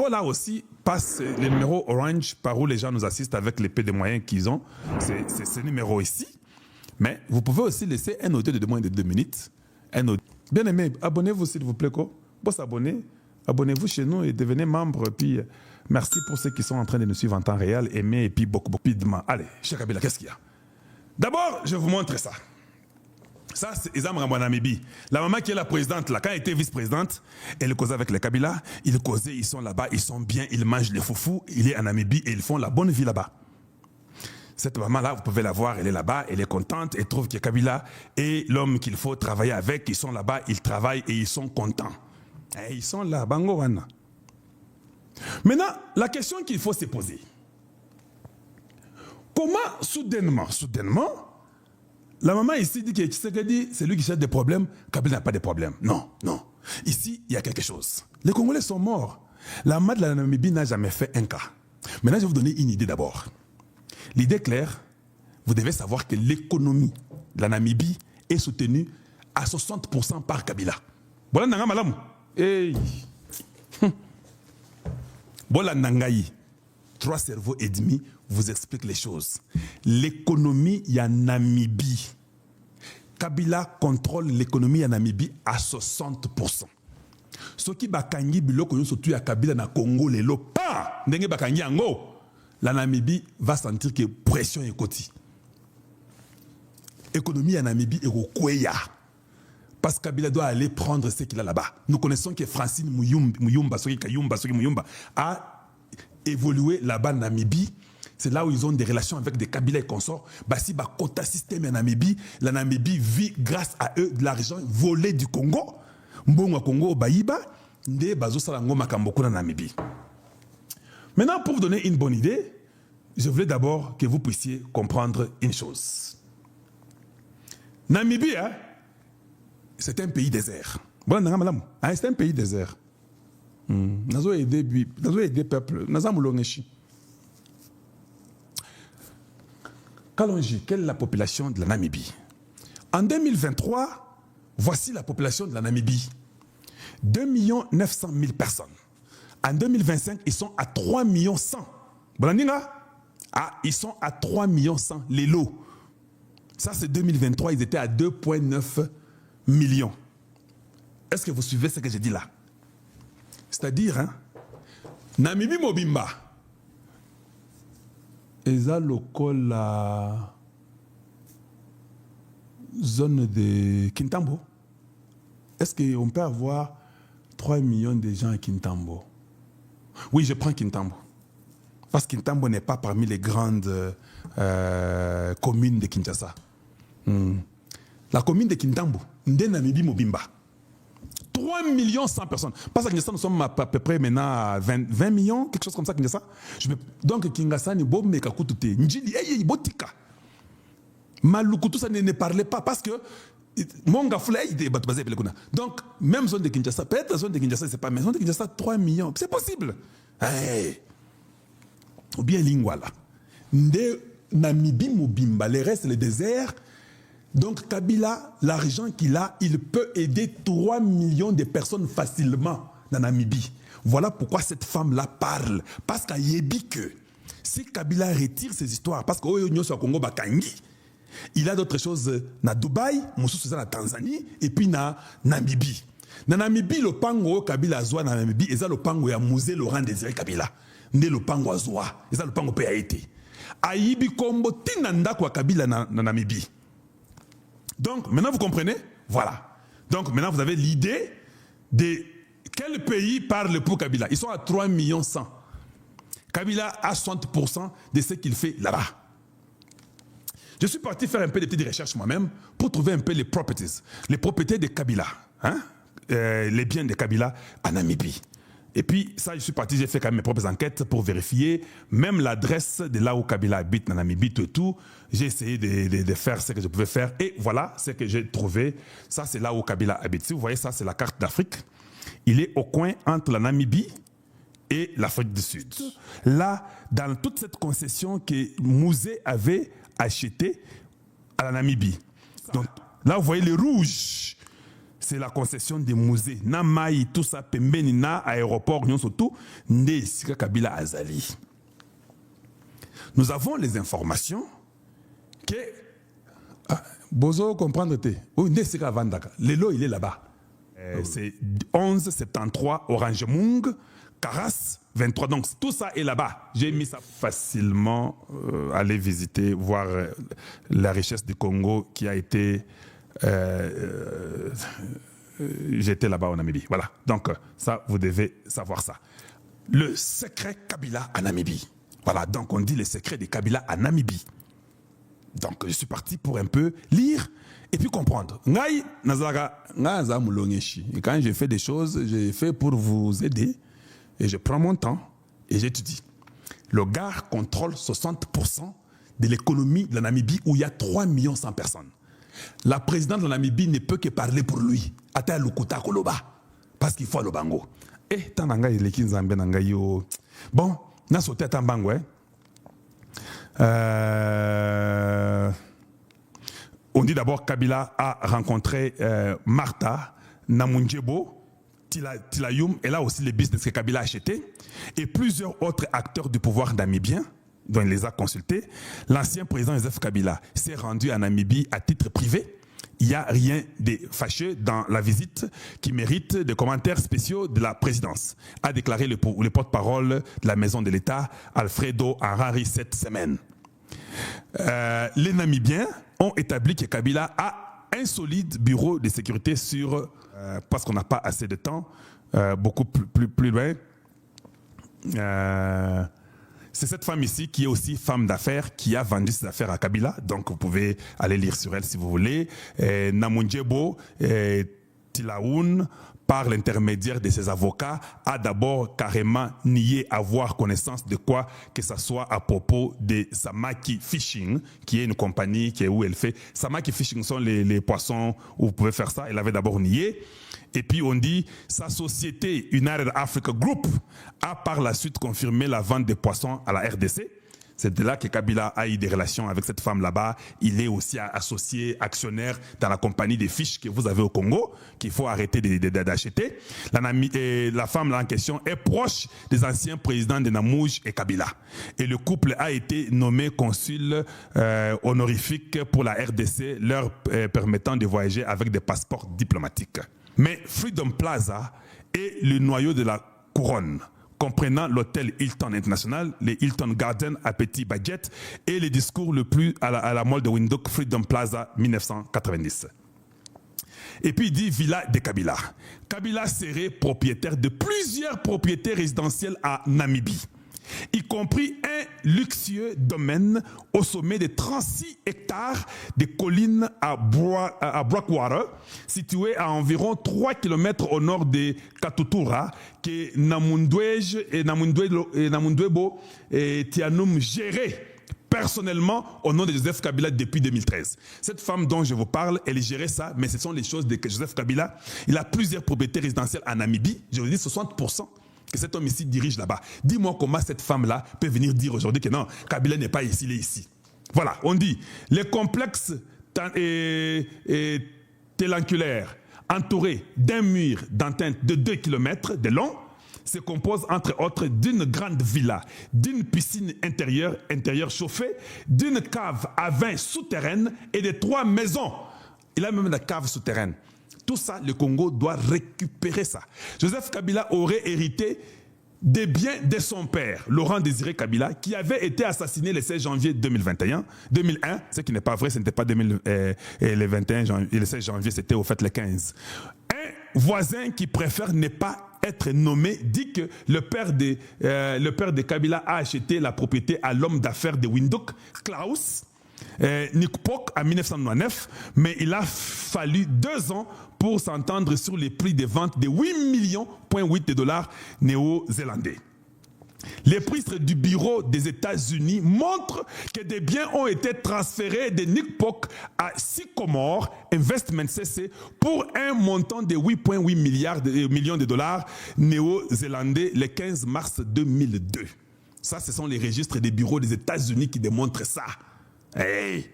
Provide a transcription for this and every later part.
là aussi passe le numéro orange par où les gens nous assistent avec les peu de moyens qu'ils ont. C'est ce numéro ici. Mais vous pouvez aussi laisser un audio de moins de 2 minutes. Bien aimé, abonnez-vous s'il vous plaît. Vous s'abonner, abonnez-vous chez nous et devenez membre. Puis merci pour ceux qui sont en train de nous suivre en temps réel. Aimez et puis beaucoup rapidement. Allez, Cheikh Kabila, qu'est-ce qu'il y a? D'abord, je vous montre ça. Ça, c'est Isam Namibie. La maman qui est la présidente, là, quand elle était vice-présidente, elle causait avec les Kabila. Ils causaient, ils sont là-bas, ils sont bien, ils mangent les foufous. Il est en Namibie et ils font la bonne vie là-bas. Cette maman-là, vous pouvez la voir, elle est là-bas, elle est contente, elle trouve que Kabila est l'homme qu'il faut travailler avec. Ils sont là-bas, ils travaillent et ils sont contents. Et ils sont là, bango wana. Maintenant, la question qu'il faut se poser. Comment, soudainement, la maman ici dit que Tshisekedi, c'est lui qui cherche des problèmes, Kabila n'a pas de problèmes. Non, non. Ici, il y a quelque chose. Les Congolais sont morts. La maman de la Namibie n'a jamais fait un cas. Maintenant, je vais vous donner une idée d'abord. L'idée claire, vous devez savoir que l'économie de la Namibie est soutenue à 60% par Kabila. Voilà nanga malamu. Hey. Voilà nangaï. 3 cerveaux et demi vous expliquent les choses. L'économie y a Namibie. Kabila contrôle l'économie en Namibie à 60%. Ce qui bakangi biloko surtout à Kabila na Congo les pas ndenge bakangi ango. La Namibie va sentir que pression est côté. Économie en Namibie est au Kouya. Parce que Kabila doit aller prendre ce qu'il a là-bas. Nous connaissons que Francine Muyumba a évolué là-bas en Namibie. C'est là où ils ont des relations avec des Kabila et consorts. Si ba quota système en Namibie, la Namibie vit grâce à eux de l'argent volé du Congo. Mbongo Congo Baïba, nde bazo salango makamboku na Namibie. Maintenant, pour vous donner une bonne idée, je voulais d'abord que vous puissiez comprendre une chose. Namibie, hein, c'est un pays désert. C'est un pays désert. Nous avons aidé le peuple. Nous avons aidé. Kalonji, quelle est la population de la Namibie? En 2023, voici la population de la Namibie. 2 900 000 personnes. En 2025, ils sont à 3 100 000. Ils sont à 3 100 000, les lots. Ça, c'est 2023, ils étaient à 2,9 millions. Est-ce que vous suivez ce que j'ai dit là? C'est-à-dire, hein, Namibie Mobimba, Eza local la zone de Kintambo. Est-ce qu'on peut avoir 3 millions de gens à Kintambo? Oui, je prends Kintambo. Parce que Kintambo n'est pas parmi les grandes communes de Kinshasa. La commune de Kintambo, Namibie Mobimba. 3 100 000 personnes. Parce que Kinshasa, nous sommes à peu près maintenant à 20 millions, quelque chose comme ça, Kinshasa. Donc, Kinshasa, ni bo meka kutute. Njili, botika. Malukutu, ça ne parlait pas parce que donc, même zone de Kinshasa, peut-être la zone de Kinshasa, c'est pas, mais zone de Kinshasa, 3 millions, c'est possible. Hey. Ou bien Lingwala. Nde Namibie Mobimba, le reste, le désert. Donc, Kabila, l'argent qu'il a, il peut aider 3 millions de personnes facilement dans Namibie. Voilà pourquoi cette femme-là parle. Parce qu'elle dit que si Kabila retire ses histoires, parce qu'au Congo Bakangi, il a d'autres choses na Dubaï, Moussou na Tanzanie, et puis na Namibie. Na Namibie, le pango Kabila Azwa na Namibie, et ça le pango ya Musée Laurent Désiré Kabila. Né le pango Azwa, et ça le pango peut a été. Aïbi Kombo Tinanda kwa Kabila na Namibie. Donc, maintenant vous comprenez? Voilà. Donc, maintenant vous avez l'idée de quel pays parle pour Kabila. Ils sont à 3 100 000. Kabila a 60% de ce qu'il fait là-bas. Je suis parti faire un peu de petites recherches moi-même pour trouver un peu les propriétés de Kabila, hein? Les biens de Kabila en Namibie. Et puis, ça, je suis parti, j'ai fait quand même mes propres enquêtes pour vérifier même l'adresse de là où Kabila habite en Namibie, tout. J'ai essayé de faire ce que je pouvais faire. Et voilà ce que j'ai trouvé. Ça, c'est là où Kabila habite. Si vous voyez ça, c'est la carte d'Afrique. Il est au coin entre la Namibie et l'Afrique du Sud. Là, dans toute cette concession que Musée avait achetée à la Namibie. Donc, là, vous voyez les rouges. c'est la concession des musées. Na mai, tout ça, pembeni na aéroport, nyon surtout, nde sika Kabila azali. Nous avons les informations que... Bozo comprendre te. Oui, nde sika Vandaka. Lelo, il est là-bas. C'est 1173 Orange Mung, Caras 23. Donc tout ça est là-bas. J'ai mis ça facilement. Aller visiter, voir la richesse du Congo qui a été... j'étais là-bas en Namibie. Voilà. Donc ça, vous devez savoir ça. Le secret Kabila à Namibie. Voilà. Donc on dit le secret de Kabila à Namibie. Donc je suis parti pour un peu lire et puis comprendre. Et quand je fais des choses, je fais pour vous aider et je prends mon temps et j'étudie. Le gars contrôle 60% de l'économie de la Namibie où il y a 3 100 000 personnes. La présidente de la Namibie ne peut que parler pour lui. Ata lukuta koloba parce qu'il faut le bango. Et tananga ileki nzambe nanga yo. Bon, na sauté à tambango on dit d'abord Kabila a rencontré Martha Namunjebo, Tilayum, et là aussi les business que Kabila a acheté, et plusieurs autres acteurs du pouvoir namibien, dont il les a consultés. L'ancien président Joseph Kabila s'est rendu en Namibie à titre privé. Il n'y a rien de fâcheux dans la visite qui mérite des commentaires spéciaux de la présidence, a déclaré le porte-parole de la maison de l'État, Alfredo Harari, cette semaine. Les Namibiens ont établi que Kabila a un solide bureau de sécurité sur, parce qu'on n'a pas assez de temps, beaucoup plus loin. C'est cette femme ici qui est aussi femme d'affaires qui a vendu ses affaires à Kabila. Donc vous pouvez aller lire sur elle si vous voulez. Namunjebo Tilaoun, par l'intermédiaire de ses avocats, a d'abord carrément nié avoir connaissance de quoi que ce soit à propos de Samaki Fishing, qui est une compagnie qui est où elle fait. Samaki Fishing sont les poissons où vous pouvez faire ça. Elle avait d'abord nié. Et puis on dit sa société United Africa Group a par la suite confirmé la vente des poissons à la RDC. C'est de là que Kabila a eu des relations avec cette femme là-bas. Il est aussi associé, actionnaire dans la compagnie des fiches que vous avez au Congo, qu'il faut arrêter d'acheter. La femme là en question est proche des anciens présidents de Namouj et Kabila. Et le couple a été nommé consul honorifique pour la RDC, leur permettant de voyager avec des passeports diplomatiques. Mais Freedom Plaza est le noyau de la couronne, comprenant l'hôtel Hilton International, les Hilton Garden à petit budget et les discours le plus à la mode de Windhoek, Freedom Plaza 1990. Et puis il dit Villa de Kabila. Kabila serait propriétaire de plusieurs propriétés résidentielles à Namibie, y compris un luxueux domaine au sommet de 36 hectares de collines à Breakwater, situé à environ 3 km au nord de Katutura, que Namundwebo et Tianum géraient personnellement au nom de Joseph Kabila depuis 2013. Cette femme dont je vous parle, elle gérait ça, mais ce sont les choses de Joseph Kabila. Il a plusieurs propriétés résidentielles en Namibie, je vous dis 60%. Que cet homme ici dirige là-bas. Dis-moi comment cette femme-là peut venir dire aujourd'hui que non, Kabila n'est pas ici, il est ici. Voilà, on dit, les complexes télanculaires entourés d'un mur d'antenne de 2 km de long se composent entre autres d'une grande villa, d'une piscine intérieure chauffée, d'une cave à vin souterraine et de 3 maisons. Il a même la cave souterraine. Tout ça, le Congo doit récupérer ça. Joseph Kabila aurait hérité des biens de son père, Laurent Désiré Kabila, qui avait été assassiné le 16 janvier 2001, ce qui n'est pas vrai, ce n'était pas le 21 janvier, le 16 janvier, c'était au fait le 15. Un voisin qui préfère ne pas être nommé dit que le père de Kabila a acheté la propriété à l'homme d'affaires de Windhoek, Klaus Nikpok, en 1999, mais il a fallu 2 ans pour s'entendre sur les prix de vente de 8,8 millions de dollars néo-zélandais. Les prix du bureau des États-Unis montrent que des biens ont été transférés de Nikpok à Sycomore Investment CC pour un montant de 8,8 millions de dollars néo-zélandais le 15 mars 2002. Ça, ce sont les registres des bureaux des États-Unis qui démontrent ça. Hey!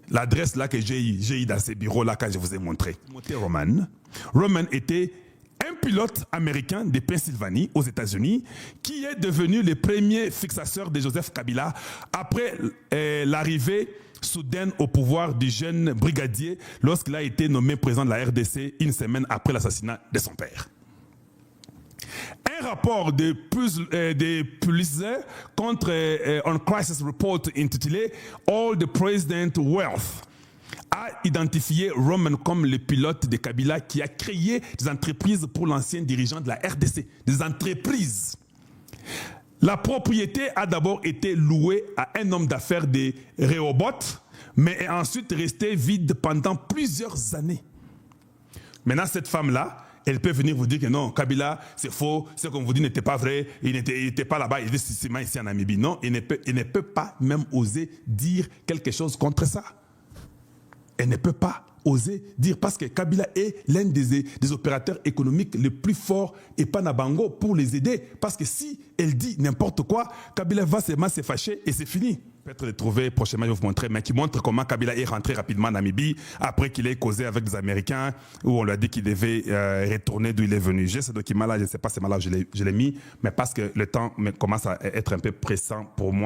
l'adresse là que j'ai eu dans ces bureaux-là quand je vous ai montré. Roman. Roman était un pilote américain de Pennsylvanie aux États-Unis qui est devenu le premier fixateur de Joseph Kabila après l'arrivée soudaine au pouvoir du jeune brigadier lorsqu'il a été nommé président de la RDC une semaine après l'assassinat de son père. Un rapport de Pulitzer contre On Crisis Report intitulé All the President Wealth a identifié Roman comme le pilote de Kabila qui a créé des entreprises pour l'ancien dirigeant de la RDC. Des entreprises. La propriété a d'abord été louée à un homme d'affaires de Rehoboth, mais est ensuite restée vide pendant plusieurs années. Maintenant, cette femme-là, elle peut venir vous dire que non, Kabila, c'est faux, ce qu'on vous dit n'était pas vrai, il n'était pas là-bas, il était systématiquement ici en Namibie. Non, il ne peut pas même oser dire quelque chose contre ça. Elle ne peut pas oser dire, parce que Kabila est l'un des opérateurs économiques les plus forts et Panabango pour les aider. Parce que si elle dit n'importe quoi, Kabila va se fâcher et c'est fini. Peut-être le trouver prochainement, je vais vous montrer, mais qui montre comment Kabila est rentré rapidement en Namibie après qu'il ait causé avec des Américains où on lui a dit qu'il devait retourner d'où il est venu. J'ai ce document-là, je ne sais pas si c'est malade, je l'ai mis, mais parce que le temps commence à être un peu pressant pour moi.